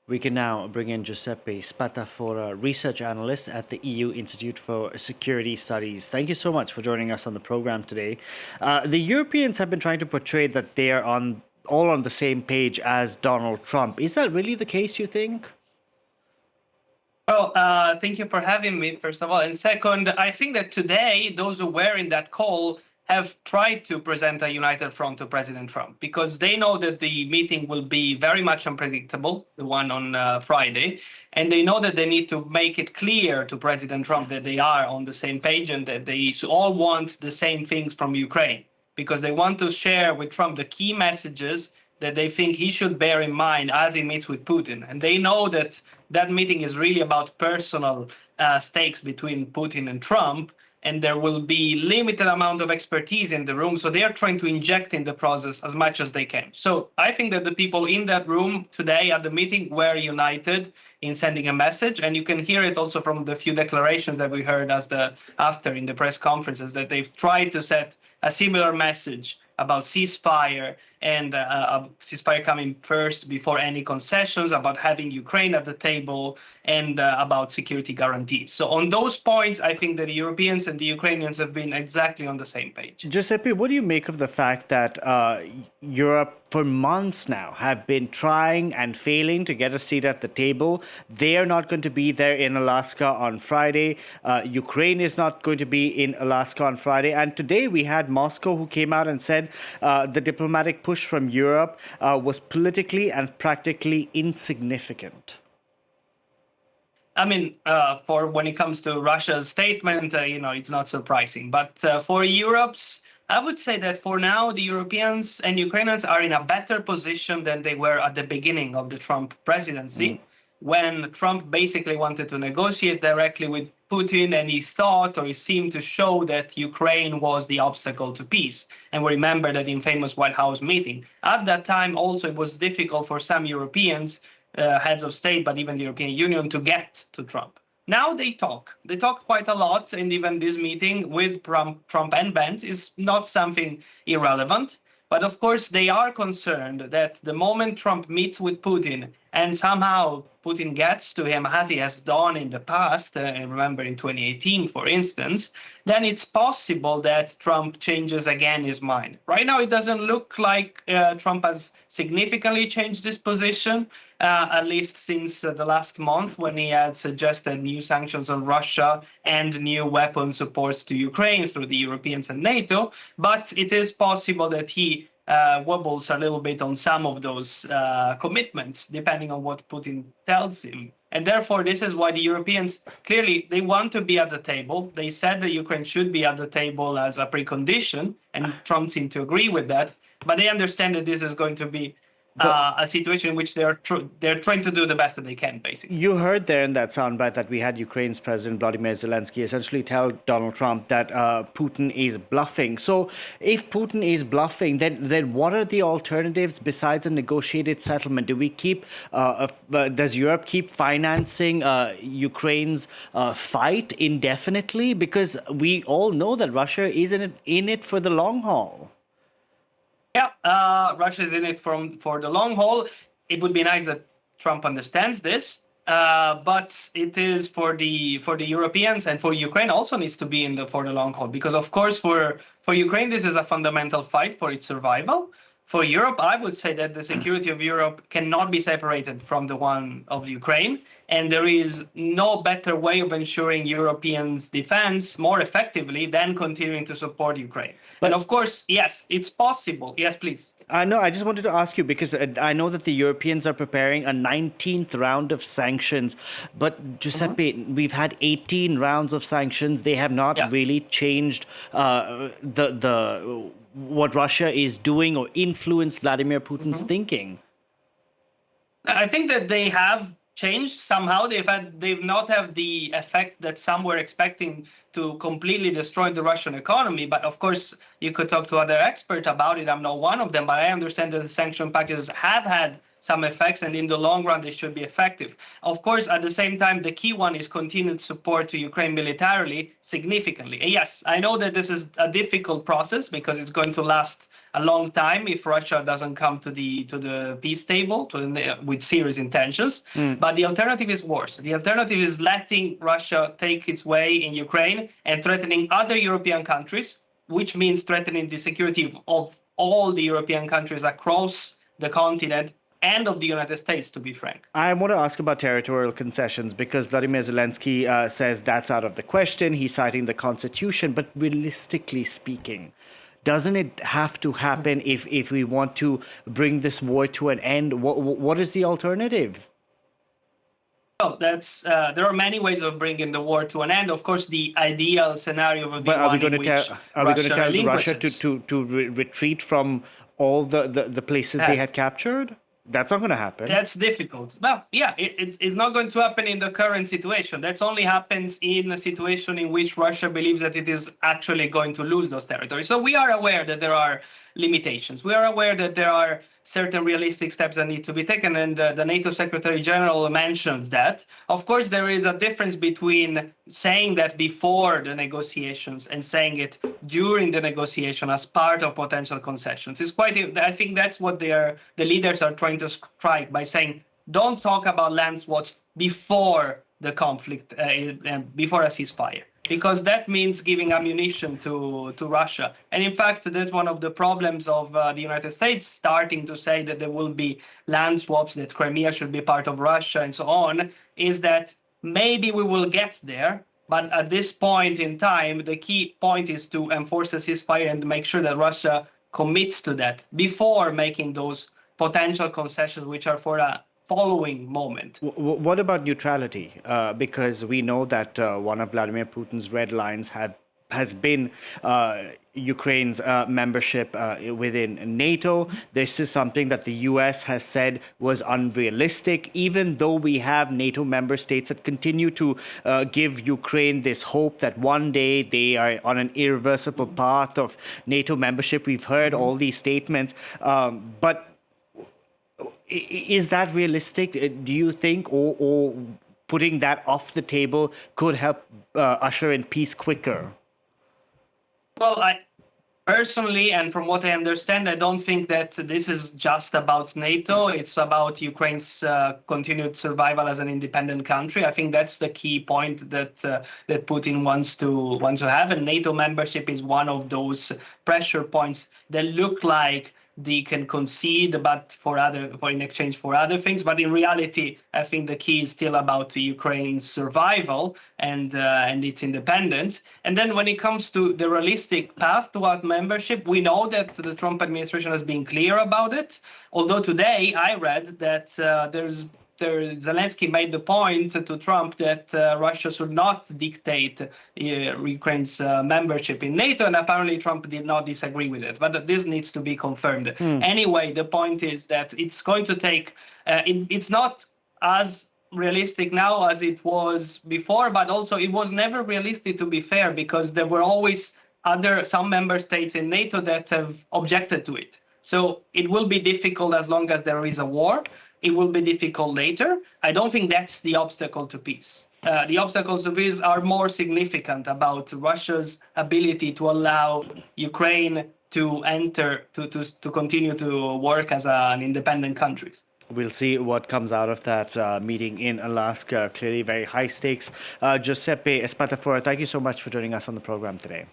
We can now bring in Giuseppe Spatafora, research analyst at the EU Institute for Security Studies. Thank you so much for joining us on the program today. The Europeans have been trying to portray that they are all on the same page as Donald Trump. Is that really the case, you think? Well, thank you for having me, first of all. And second, I think that today, those who were in that call have tried to present a united front to President Trump because they know that the meeting will be very much unpredictable, the one on Friday. And they know that they need to make it clear to President Trump that they are on the same page and that they all want the same things from Ukraine because they want to share with Trump the key messages that they think he should bear in mind as he meets with Putin. And they know that that meeting is really about personal stakes between Putin and Trump, and there will be limited amount of expertise in the room. So they are trying to inject in the process as much as they can. So I think that the people in that room today at the meeting were united in sending a message. And you can hear it also from the few declarations that we heard after in the press conferences that they've tried to set a similar message about ceasefire and a ceasefire coming first before any concessions, about having Ukraine at the table, and about security guarantees. So on those points, I think that the Europeans and the Ukrainians have been exactly on the same page. Giuseppe, what do you make of the fact that Europe, for months now, have been trying and failing to get a seat at the table? They are not going to be there in Alaska on Friday. Ukraine is not going to be in Alaska on Friday. And today we had Moscow, who came out and said the diplomatic push from Europe was politically and practically insignificant. I mean, for when it comes to Russia's statement, it's not surprising. But for Europe's, I would say that for now, the Europeans and Ukrainians are in a better position than they were at the beginning of the Trump presidency, when Trump basically wanted to negotiate directly with Putin, and he thought or he seemed to show that Ukraine was the obstacle to peace. And we remember that in famous White House meeting. At that time, also, it was difficult for some Europeans, heads of state, but even the European Union, to get to Trump. Now they talk. They talk quite a lot, and even this meeting with Trump and Pence is not something irrelevant. But of course, they are concerned that the moment Trump meets with Putin and somehow Putin gets to him, as he has done in the past, remember in 2018, for instance, then it's possible that Trump changes again his mind. Right now, it doesn't look like Trump has significantly changed his position, at least since the last month when he had suggested new sanctions on Russia and new weapon supports to Ukraine through the Europeans and NATO. But it is possible that he wobbles a little bit on some of those commitments, depending on what Putin tells him. And therefore, this is why the Europeans, clearly, they want to be at the table. They said that Ukraine should be at the table as a precondition, and Trump seemed to agree with that. But they understand that this is going to be a situation in which they're trying to do the best that they can, basically. You heard there in that soundbite that we had Ukraine's President Vladimir Zelensky essentially tell Donald Trump that Putin is bluffing. So if Putin is bluffing, then what are the alternatives besides a negotiated settlement? Does Europe keep financing Ukraine's fight indefinitely? Because we all know that Russia is in it for the long haul. Yeah, Russia is in it for the long haul. It would be nice that Trump understands this, but it is for the Europeans, and for Ukraine also needs to be for the long haul. Because of course, for Ukraine, this is a fundamental fight for its survival. For Europe, I would say that the security of Europe cannot be separated from the one of Ukraine. And there is no better way of ensuring Europeans' defense more effectively than continuing to support Ukraine. But of course, yes, it's possible. Yes, please. No, I just wanted to ask you because I know that the Europeans are preparing a 19th round of sanctions. But Giuseppe, we've had 18 rounds of sanctions. They have not really changed what Russia is doing or influenced Vladimir Putin's thinking. I think that they have changed somehow. They've not have the effect that some were expecting to completely destroy the Russian economy. But of course, you could talk to other experts about it. I'm not one of them, but I understand that the sanction packages have had some effects, and in the long run, they should be effective. Of course, at the same time, the key one is continued support to Ukraine militarily significantly. And yes, I know that this is a difficult process because it's going to last a long time if Russia doesn't come to the peace table with serious intentions. But the alternative is worse. The alternative is letting Russia take its way in Ukraine and threatening other European countries, which means threatening the security of all the European countries across the continent and of the United States, to be frank. I want to ask about territorial concessions because Vladimir Zelensky says that's out of the question. He's citing the Constitution, but realistically speaking, doesn't it have to happen if we want to bring this war to an end? What is the alternative? Well, there are many ways of bringing the war to an end. Of course, the ideal scenario would be But are we one going in to which tell Russia relinquishes. to retreat from all the places they have captured? That's not going to happen. That's difficult. Well, yeah, it's not going to happen in the current situation. That only happens in a situation in which Russia believes that it is actually going to lose those territories. So we are aware that there are limitations. We are aware that there are certain realistic steps that need to be taken, and the NATO Secretary General mentioned that. Of course, there is a difference between saying that before the negotiations and saying it during the negotiation as part of potential concessions. I think that's what the leaders are trying to strike by saying, don't talk about land swaps before the conflict, before a ceasefire, because that means giving ammunition to Russia. And in fact, that's one of the problems of the United States starting to say that there will be land swaps, that Crimea should be part of Russia and so on, is that maybe we will get there. But at this point in time, the key point is to enforce a ceasefire and make sure that Russia commits to that before making those potential concessions, which are for a following moment. What about neutrality? Because we know that one of Vladimir Putin's red lines has been Ukraine's membership within NATO. This is something that the US has said was unrealistic, even though we have NATO member states that continue to give Ukraine this hope that one day they are on an irreversible path of NATO membership. We've heard all these statements, but is that realistic, do you think, or putting that off the table could help usher in peace quicker? Well, I personally, and from what I understand, I don't think that this is just about NATO. It's about Ukraine's continued survival as an independent country. I think that's the key point that Putin wants to have, and NATO membership is one of those pressure points that look like they can concede, but in exchange for other things. But in reality, I think the key is still about Ukraine's survival and its independence. And then when it comes to the realistic path toward membership, we know that the Trump administration has been clear about it. Although today I read that Zelensky made the point to Trump that Russia should not dictate Ukraine's membership in NATO, and apparently Trump did not disagree with it. But this needs to be confirmed. Anyway, the point is that it's going to take, it's not as realistic now as it was before, but also it was never realistic, to be fair, because there were always some member states in NATO that have objected to it. So it will be difficult as long as there is a war. It will be difficult later. I don't think that's the obstacle to peace. The obstacles to peace are more significant about Russia's ability to allow Ukraine to continue to work as an independent country. We'll see what comes out of that meeting in Alaska. Clearly very high stakes. Giuseppe Spatafora, thank you so much for joining us on the program today.